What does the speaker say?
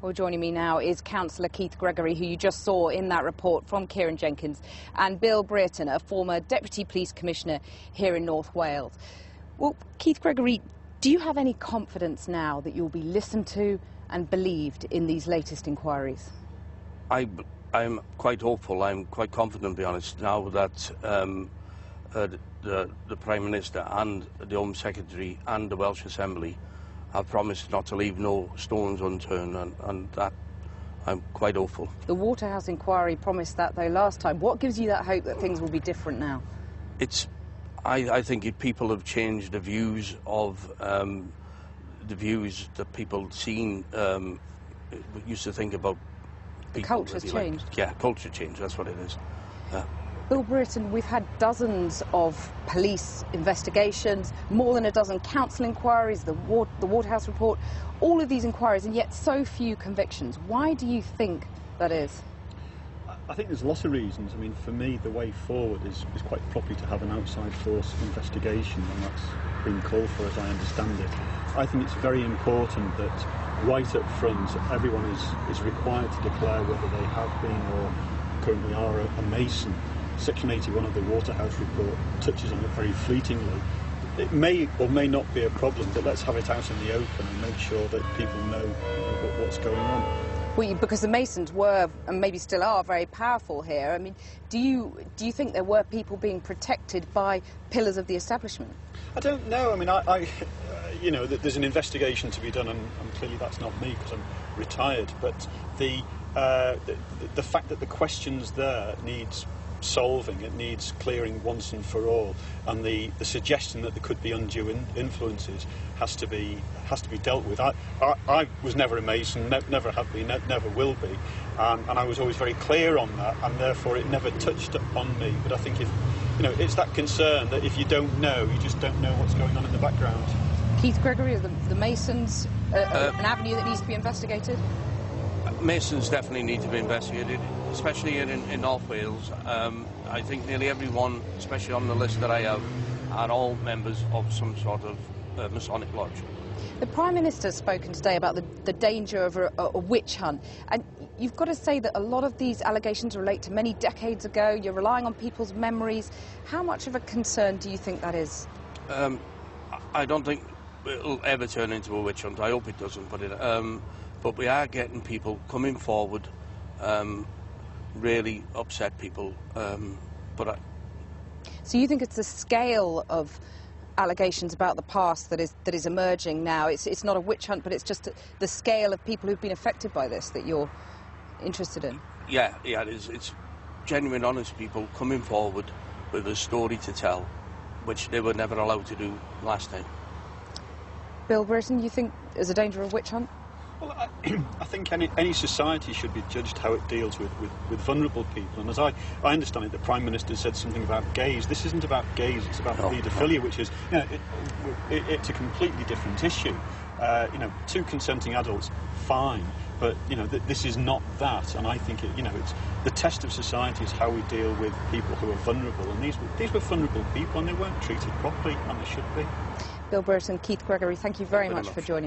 Well, joining me now is Councillor Keith Gregory, who you just saw in that report from Kieran Jenkins, and Bill Brereton, a former Deputy Police Commissioner here in North Wales. Well, Keith Gregory, do you have any confidence now that you'll be listened to and believed in these latest inquiries? I'm quite hopeful. I'm quite confident, to be honest, now that the Prime Minister and the Home Secretary and the Welsh Assembly have promised not to leave no stones unturned, and that I'm quite hopeful. The Waterhouse inquiry promised that, though, last time. What gives you that hope that things will be different now? I think people have changed the views of that people seen used to think about. The culture's changed. Yeah, culture change. That's what it is. Bill Brereton, we've had dozens of police investigations, more than a dozen council inquiries, the Waterhouse report, all of these inquiries, and yet so few convictions. Why do you think that is? I think there's lots of reasons. I mean, for me, the way forward is quite properly to have an outside force investigation, and that's been called for, as I understand it. I think it's very important that right up front, everyone is required to declare whether they have been or currently are a Mason. Section 81 of the Waterhouse report touches on it very fleetingly. It may or may not be a problem, but let's have it out in the open and make sure that people know what's going on. Well, because the Masons were, and maybe still are, very powerful here. I mean, do you think there were people being protected by pillars of the establishment? I don't know. I mean, you know, there's an investigation to be done, and clearly that's not me because I'm retired. But the fact that the questions there needs solving, it needs clearing once and for all, and the suggestion that there could be undue influences has to be dealt with. I was never a Mason, never have been, never will be, and I was always very clear on that, and therefore it never touched upon me. But I think it's that concern that if you don't know, you just don't know what's going on in the background. Keith Gregory, are the Masons an avenue that needs to be investigated? Masons definitely need to be investigated, especially here in North Wales. I think nearly everyone, especially on the list that I have, are all members of some sort of Masonic lodge. The Prime Minister's spoken today about the danger of a witch hunt, and you've got to say that a lot of these allegations relate to many decades ago. You're relying on people's memories. How much of a concern do you think that is? I don't think it'll ever turn into a witch hunt. I hope it doesn't, but we are getting people coming forward, really upset people. So you think it's the scale of allegations about the past that is emerging now? It's not a witch hunt, but it's just the scale of people who've been affected by this that you're interested in? Yeah, it is. It's genuine, honest people coming forward with a story to tell, which they were never allowed to do last time. Bill Brereton, you think there's a danger of witch hunt? Well, I think any society should be judged how it deals with vulnerable people. And as I understand it, the Prime Minister said something about gays. This isn't about gays, it's about paedophilia, which is, it's a completely different issue. Two consenting adults, fine. But, this is not that. And I think, it's the test of society is how we deal with people who are vulnerable. And these were vulnerable people, and they weren't treated properly, and they should be. Bill Brereton, Keith Gregory, thank you very much for joining us.